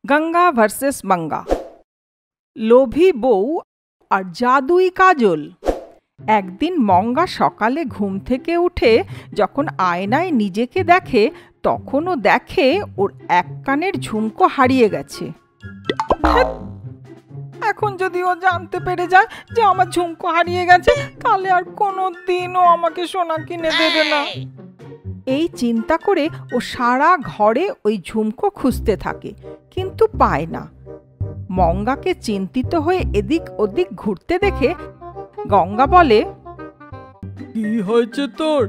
Ganga versus মঙ্গা। লোভী বউ আর জাদুই কাজল। একদিন মঙ্গা সকালে ঘুম থেকে উঠে যখন আয়নায় নিজেকে দেখে, তখনও দেখে ওর এক কানের ঝুমকো হারিয়ে গেছে। এখন যদি ও জানতে পেরে যায় যে আমার ঝুমকো হারিয়ে গেছে, তাহলে আর কোনো দিনও আমাকে সোনা কিনে দেবে না। এই চিন্তা করে ও সারা ঘরে ওই ঝুমকো খুঁজতে থাকে, কিন্তু পায় না। মঙ্গাকে চিন্তিত হয়ে এদিক ওদিক ঘুরতে দেখে গঙ্গা বলে, কি হয়েছে তোর?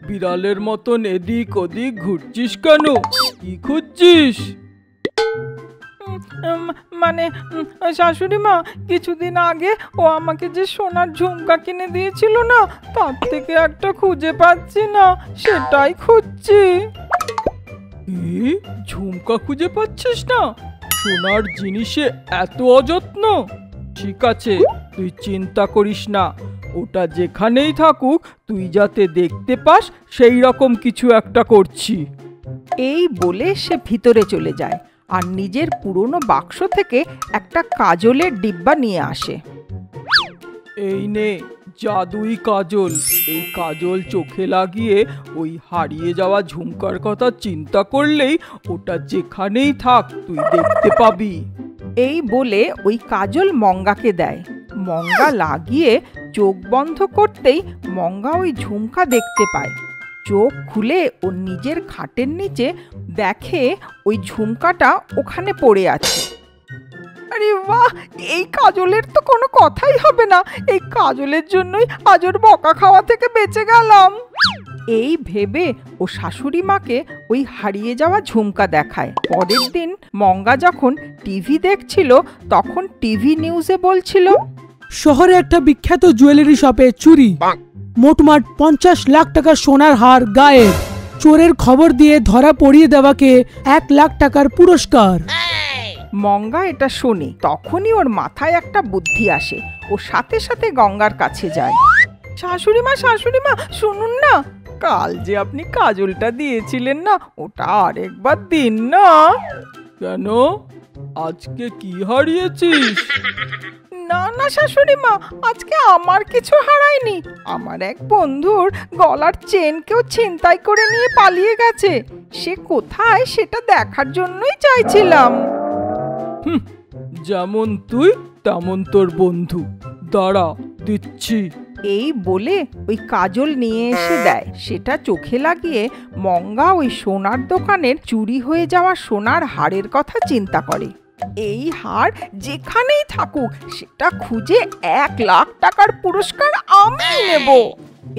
বিড়ালের মতন এদিক ওদিক ঘুরছিস কেন? কি খুঁজছিস? মানে শাশুড়ি মা, কিছুদিন আগে ও আমাকে যে সোনার ঝুমকা কিনে দিয়েছিল না, তার থেকে একটা খুঁজে পাচ্ছি না, সেটাই খুঁজছি। কি? ঝুমকা খুঁজে পাচ্ছিস না? সোনার জিনিসে এত অযত্ন? ঠিক আছে, তুই চিন্তা করিস না, ওটা যেখানেই থাকুক তুই যাতে দেখতে পাস সেই রকম কিছু একটা করছি। এই বলে সে ভিতরে চলে যায় আর নিজের পুরনো বাক্স থেকে একটা কাজলের ডিব্বা নিয়ে আসে। এই নে জাদুই কাজল। এই কাজল চোখে লাগিয়ে ওই হারিয়ে যাওয়া ঝুমকার কথা চিন্তা করলেই ওটা যেখানেই থাক তুই দেখতে পাবি। এই বলে ওই কাজল মঙ্গাকে দেয়। মঙ্গা লাগিয়ে চোখ বন্ধ করতেই মঙ্গা ওই ঝুমকা দেখতে পায়। চোখ খুলে ও নিজের খাটের নিচে দেখে ওই ঝুমকাটা ওখানে পড়ে আছে। আরে বাহ, এই কাজলের তো কোনো কথাই হবে না, এই কাজলের জন্যই আজ ওর বকা খাওয়া থেকে বেঁচে গেলাম। এই ভেবে ও শাশুড়ি মাকে ওই হারিয়ে যাওয়া ঝুমকা দেখায়। পরের দিন মঙ্গা যখন টিভি দেখছিল, তখন টিভি নিউজে বলছিল, শহরে একটা বিখ্যাত জুয়েলারি শপে চুরি, মোটমাট 50 লাখ টাকার সোনার হার গায়েব। চোরের খবর দিয়ে ধরা পড়িয়ে দেওয়াকে 1 লাখ টাকার পুরস্কার। মঙ্গা এটা শোনে, তখনই ওর মাথায় একটা বুদ্ধি আসে। ও সাথে সাথে গঙ্গার কাছে যায়। শাশুড়ি মা, শুনুন না, কাল যে আপনি কাজলটা দিয়েছিলেন না, ওটা আরেকবার দিন না। কেন? আজকে কি হারিয়েছিস? না শাশুড়ি মা, আজকে আমার কিছু হারায়নি। আমার এক বন্ধুর গলার চেন কেউ ছিনতাই করে নিয়ে পালিয়ে গেছে। সে কোথায় সেটা দেখার জন্যই চাইছিলাম। যেমন তুই তেমন তোর বন্ধু। দাঁড়া, দিচ্ছি। এই বলে ওই কাজল নিয়ে এসে দেয়। সেটা চোখে লাগিয়ে মঙ্গা ওই সোনার দোকানের চুরি হয়ে যাওয়া সোনার হারের কথা চিন্তা করে। এই হার যেখানেই থাকুক সেটা খুঁজে 1 লাখ টাকার পুরস্কার আমি নেব।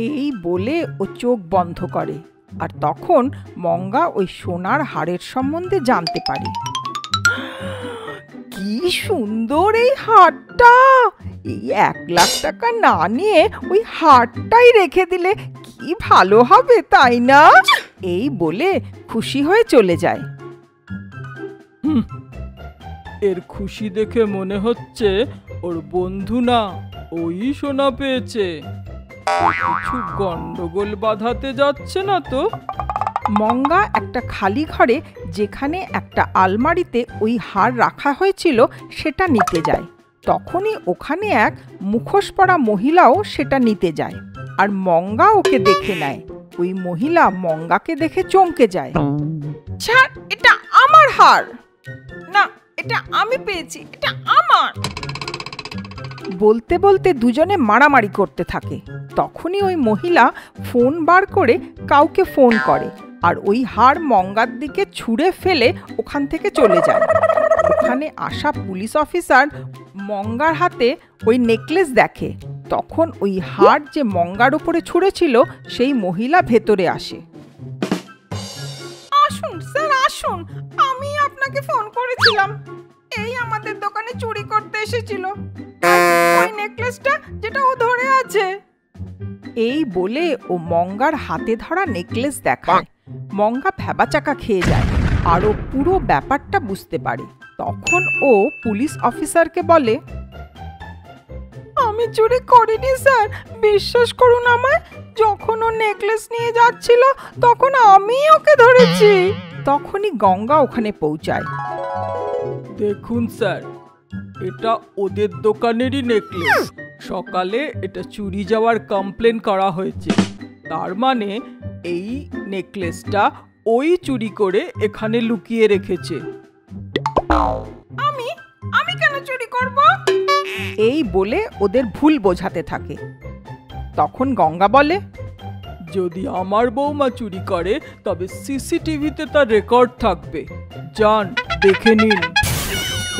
এই বলে ও চোখ বন্ধ করে। আর তখন মঙ্গা ওই সোনার হারের সম্বন্ধে জানতে পারে। কি সুন্দর এই হারটা! এই 1 লাখ টাকা না নিয়ে ওই হারটাই রেখে দিলে কি ভালো হবে, তাই না? এই বলে খুশি হয়ে চলে যায়। এর খুশি দেখে মনে হচ্ছে ওর বন্ধু না, ওই সোনা পেয়েছে। কিছু গন্ডগোল বাঁধাতে যাচ্ছে না তো? মঙ্গা একটা খালি ঘরে, যেখানে একটা আলমারিতে ওই হার রাখা হয়েছিল, সেটা নিতে যায়। তখনই ওখানে এক মুখোশ পরা মহিলাও সেটা নিতে যায়। আর মঙ্গা ওকে দেখে নেয়। ওই মহিলা মঙ্গাকে দেখে চমকে যায়। ছাড়, এটা আমার হার। না, এটা আমি পেয়েছি, এটা আমার। বলতে বলতে দুজনে মারামারি করতে থাকে। তখনই ওই মহিলা ফোন বার করে কাউকে ফোন করে আর ওই হার মঙ্গার দিকে ছুঁড়ে ফেলে ওখান থেকে চলে যায়। ওখানে আসা পুলিশ অফিসার মঙ্গার হাতে ওই নেকলেস দেখে। তখন ওই হার যে মঙ্গার উপরে ছুঁড়েছিল, সেই মহিলা ভেতরে আসে। আসুন স্যার, আসুন, আমি আপনাকে ফোন করেছিলাম। এই আমাদের দোকানে চুরি করতে এসেছিল, ওই নেকলেসটা যেটা ও ধরে আছে। এই বলে ও মঙ্গার হাতে ধরা নেকলেস দেখায়। মঙ্গা ভ্যাবাচাকা খেয়ে যায় আর ও পুরো ব্যাপারটা বুঝতে পারে। তখন ও পুলিশ অফিসারকে বলে, আমি চুরি করিনি স্যার, বিশ্বাস করুন আমায়। যখন ও নেকলেস নিয়ে যাচ্ছিল তখন আমি ওকে ধরেছি। তখনই গঙ্গা ওখানে পৌঁছায়। দেখুন স্যার, এটা ওদের দোকানেরই নেকলেস। সকালে এটা চুরি যাওয়ার কমপ্লেন করা হয়েছে। তার মানে এই নেকলেসটা ওই চুরি করে এখানে লুকিয়ে রেখেছে। আমি কেন চুরি করব? এই বলে ওদের ভুল বোঝাতে থাকে। তখন গঙ্গা বলে, যদি আমার বৌমা চুরি করে তবে সিসিটিভিতে তার রেকর্ড থাকবে, যান দেখে নিন।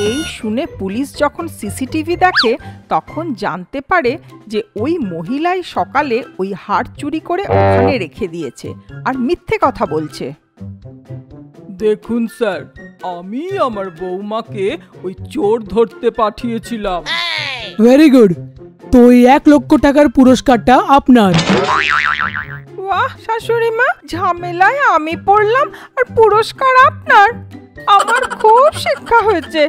এই শুনে পুলিশ যখন সিসিটিভি দেখে তখন জানতে পারে যে ওই মহিলাই সকালে ওই হার চুরি করে ওখানে রেখে দিয়েছে আর মিথ্যে কথা বলছে। দেখুন স্যার, আমি আমার বৌমাকে ওই চোর ধরতে পাঠিয়েছিলাম। Very good. তো এই 1 লক্ষ টাকার পুরস্কারটা আপনার। বাহ শাশুড়ি মা, ঝামেলায় আমি পড়লাম আর পুরস্কার আপনার। আমার খুব শিক্ষা হয়েছে।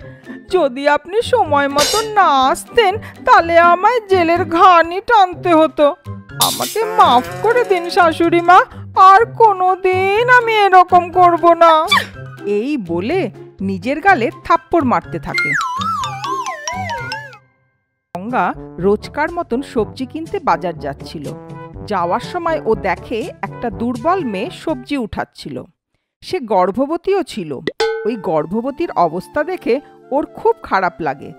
যদি আপনি সময় মতো না আসতেন তাহলে আমায় জেলের ঘানি টানতে হতো। আমাকে মাফ করে দিন শাশুড়ি মা, আর কোনোদিন আমি এরকম করব না। এই বলে নিজের গালে থাপ্পড় মারতে থাকে। গঙ্গা রোজকার মতন সবজি কিনতে বাজার যাচ্ছিল। যাওয়ার সময় ও দেখে একটা দুর্বল মেয়ে সবজি উঠাচ্ছিল। সে গর্ভবতীও ছিল। ওই গর্ভবতীর অবস্থা দেখে ওর খুব খারাপ লাগে।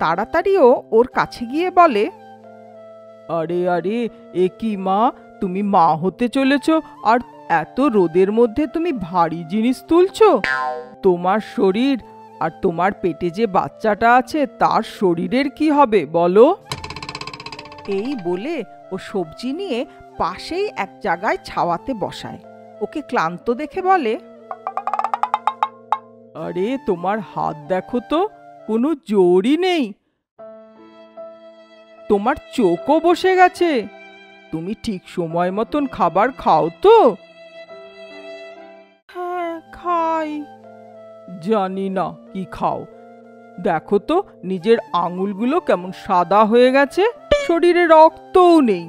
তাড়াতাড়িও ওর কাছে গিয়ে বলে, আরে আরে, এ কি মা, তুমি মা হতে চলেছ আর এত রোদের মধ্যে তুমি ভারী জিনিস তুলছো? তোমার শরীর আর তোমার পেটে যে বাচ্চাটা আছে তার শরীরের কি হবে বলো? এই বলে ও সবজি নিয়ে পাশেই এক জায়গায় ছাওয়াতে বসায়। ওকে ক্লান্ত দেখে বলে, আরে তোমার হাত দেখো তো, কোনো জোরই নেই। তোমার চোখও বসে গেছে। তুমি ঠিক সময় মতন খাবার খাও তো? হ্যাঁ খাই। জানি না কি খাও। দেখো তো নিজের আঙুলগুলো কেমন সাদা হয়ে গেছে, শরীরে রক্তও নেই।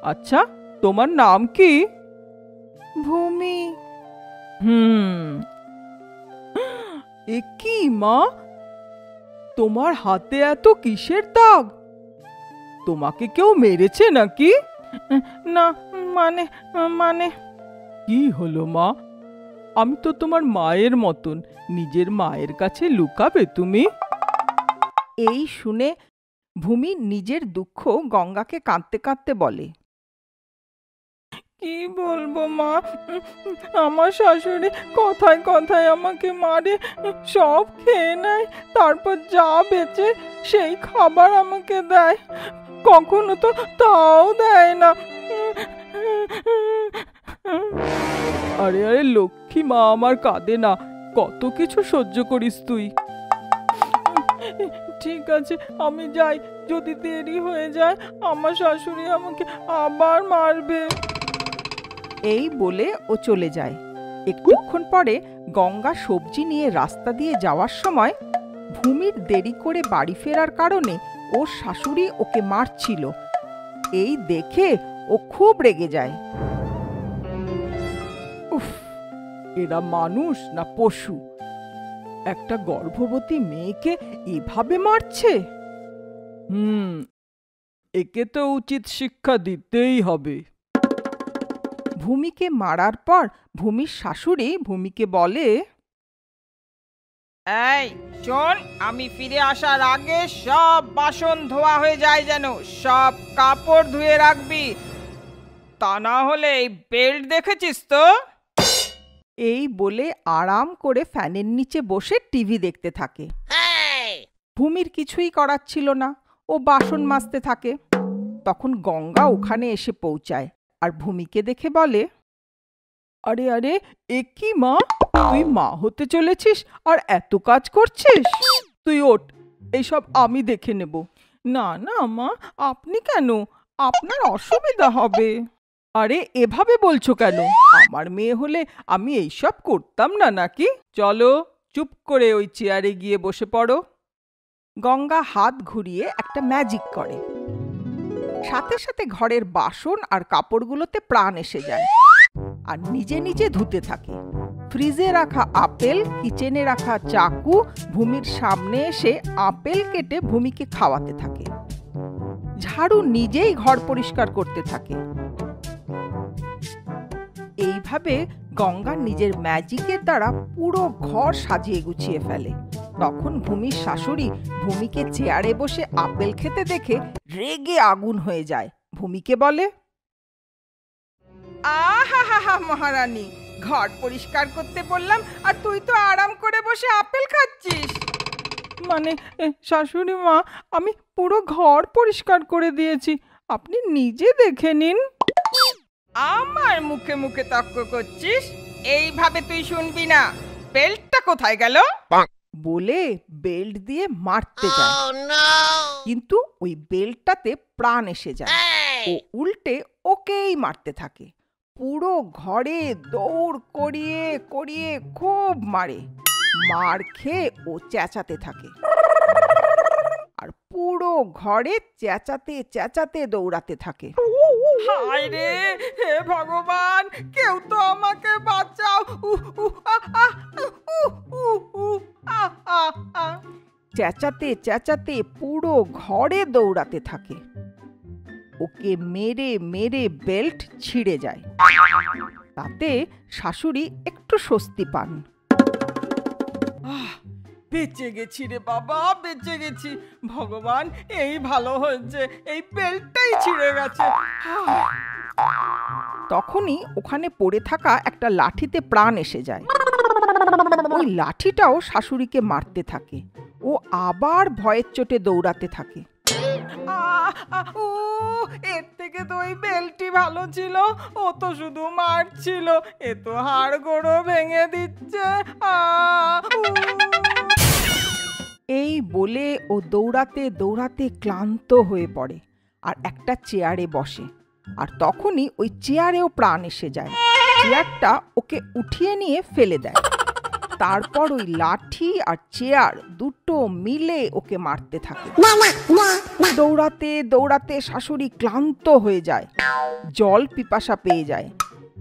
আচ্ছা, তোমার নাম কি? ভূমি। এ কি মা, তোমার হাতে এত কিসের দাগ? তোমাকে কেউ মেরেছে নাকি? না মানে মানে কি হলো মা? আমি তো তোমার মায়ের মতন, নিজের মায়ের কাছে লুকাবে তুমি? এই শুনে ভূমি নিজের দুঃখ গঙ্গাকে কাঁদতে কাঁদতে বলে, কি বলবো মা, আমার শাশুড়ি কথায় কথায় আমাকে মারে, সব খেয়ে নেয়, তারপর যা বেঁচে সেই খাবার আমাকে দেয়, কখনো তো তাও দেয় না। আরে আরে লক্ষ্মী মা আমার, কাঁদে না, কত কিছু সহ্য করিস তুই। ঠিক আছে আমি যাই, যদি দেরি হয়ে যায় আমার শাশুড়ি আমাকে আবার মারবে। এই বলে ও চলে যায়। একটুক্ষণ পরে গঙ্গা সবজি নিয়ে রাস্তা দিয়ে যাওয়ার সময় ভূমির দেরি করে বাড়ি ফেরার কারণে ওর শাশুড়ি ওকে মারছিল। এই দেখে ও খুব রেগে যায়। উফ, এরা মানুষ না পশু? একটা গর্ভবতী মেয়েকে এভাবে মারছে। একে তো উচিত শিক্ষা দিতেই হবে। ভূমিকে মারার পর ভূমির শাশুড়ি ভূমিকে বলে, এই শোন, আমি ফিরে আসার আগে সব বাসন ধোয়া হয়ে যায়, যেন সব কাপড় ধুয়ে রাখবি, তা না হলে এই বেল্ট দেখেছিস তো? এই বলে আরাম করে ফ্যানের নিচে বসে টিভি দেখতে থাকে। ভূমির কিছুই করার ছিল না, ও বাসন মাজতে থাকে। তখন গঙ্গা ওখানে এসে পৌঁছায় আর ভূমিকে দেখে বলে, আরে আরে, এ কি মা, তুই মা হতে চলেছিস আর এত কাজ করছিস? তুই ওঠ, এইসব আমি দেখে নেব। না না মা, আপনি কেন? আপনার অসুবিধা হবে। আরে এভাবে বলছো কেন? আমার মেয়ে হলে আমি এইসব করতাম না নাকি? চলো চুপ করে ওই চেয়ারে গিয়ে বসে পড়ো। গঙ্গা হাত ঘুরিয়ে একটা ম্যাজিক করে। সাথে সাথে ঘরের বাসন আর কাপড়গুলোতে প্রাণ এসে যায় আর নিজে নিজে ধুতে থাকে। ফ্রিজে রাখা আপেল, কিচেনে রাখা চাকু ভূমির সামনে এসে আপেল কেটে ভূমিকে খাওয়াতে থাকে। ঝাড়ু নিজেই ঘর পরিষ্কার করতে থাকে। এইভাবে গঙ্গা নিজের ম্যাজিকের দ্বারা পুরো ঘর সাজিয়ে গুছিয়ে ফেলে। তখন ভূমির শাশুড়ি ভূমিকে চেয়ারে বসে আপেল খেতে দেখে রেগে আগুন হয়ে যায়। ভূমিকে বলে, আহা মহারানী, ঘর পরিষ্কার করতে বললাম আর তুই তো আরাম করে বসে আপেল খাচ্ছিস। মানে শাশুড়ি মা, আমি পুরো ঘর পরিষ্কার করে দিয়েছি, আপনি নিজে দেখে নিন। আমার মুখে মুখে তর্ক করছিস? এইভাবে তুই শুনবি না। বেল্টটা কোথায় গেল? বলে বেল্ট দিয়ে মারতে যায়, কিন্তু ওই বেল্টটাতে প্রাণ এসে যায়। ও উল্টে ওকেই মারতে থাকে। পুরো ঘরে দৌড় করিয়ে করিয়ে খুব মারে। মার খেয়ে ও চেঁচাতে থাকে, আর পুরো ঘরে চেঁচাতে চেঁচাতে দৌড়াতে থাকে। হায় রে, হে ভগবান, কেউ তো আমাকে বাঁচাও। চেঁচাতে চেঁচাতে পুরো ঘরে দৌড়াতে থাকে। ওকে মেরে মেরে বেল্ট ছিঁড়ে যায়। তাতে শাশুড়ি একটু স্বস্তি পান। বেঁচে গেছি রে বাবা, বেঁচে গেছি। ভগবান, এই ভালো হয়েছে, এই বেল্টটাই ছিঁড়ে গেছে। তখনই ওখানে পড়ে থাকা একটা লাঠিতে প্রাণ এসে যায়। ওই লাঠিটাও শাশুড়িকে মারতে থাকে। ও আবার ভয়ের চোটে দৌড়াতে থাকে। এর থেকে তো ওই বেল্টই ভালো ছিল, ও তো শুধু মারছিল, এ তো হাড় গোড়ো ভেঙে দিচ্ছে। এই বলে ও দৌড়াতে দৌড়াতে ক্লান্ত হয়ে পড়ে আর একটা চেয়ারে বসে। আর তখনই ওই চেয়ারেও প্রাণ এসে যায়। চেয়ারটা ওকে উঠিয়ে নিয়ে ফেলে দেয়। তারপর ওই লাঠি আর চেয়ার দুটো মিলে ওকে মারতে থাকে। দৌড়াতে দৌড়াতে শাশুড়ি ক্লান্ত হয়ে যায়, জল পিপাসা পেয়ে যায়।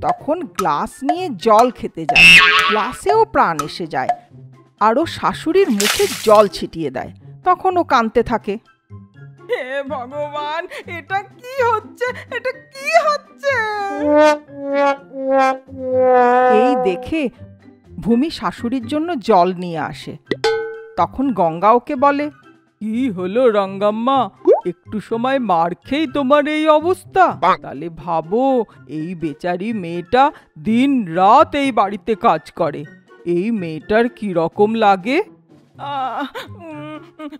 তখন গ্লাস নিয়ে জল খেতে যায়। গ্লাসেও প্রাণ এসে যায়, আরও শাশুড়ির মুখে জল ছিটিয়ে দেয়। তখন ও কাঁদতে থাকে, হে ভগবান, এটা কি হচ্ছে, এটা কি হচ্ছে? এই দেখে ভূমি শাশুড়ির জন্য জল নিয়ে আসে। তখন গঙ্গা ওকে বলে, কি হলো রঙ্গাম্মা, একটু সময় মার খেয়েই তোমার এই অবস্থা? তাহলে ভাবো, এই বেচারি মেয়েটা দিন রাত এই বাড়িতে কাজ করে, এই মেয়েটার কি রকম লাগে?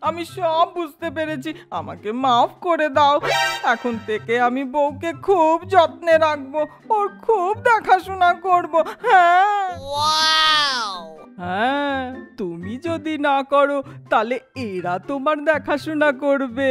আমি সব বুঝতে পেরেছি, আমাকে মাফ করে দাও। এখন থেকে আমি বউকে খুব যত্নে রাখবো, ওর খুব দেখাশোনা করব। হ্যাঁ, তুমি যদি না করো তাহলে এরা তোমার দেখাশোনা করবে।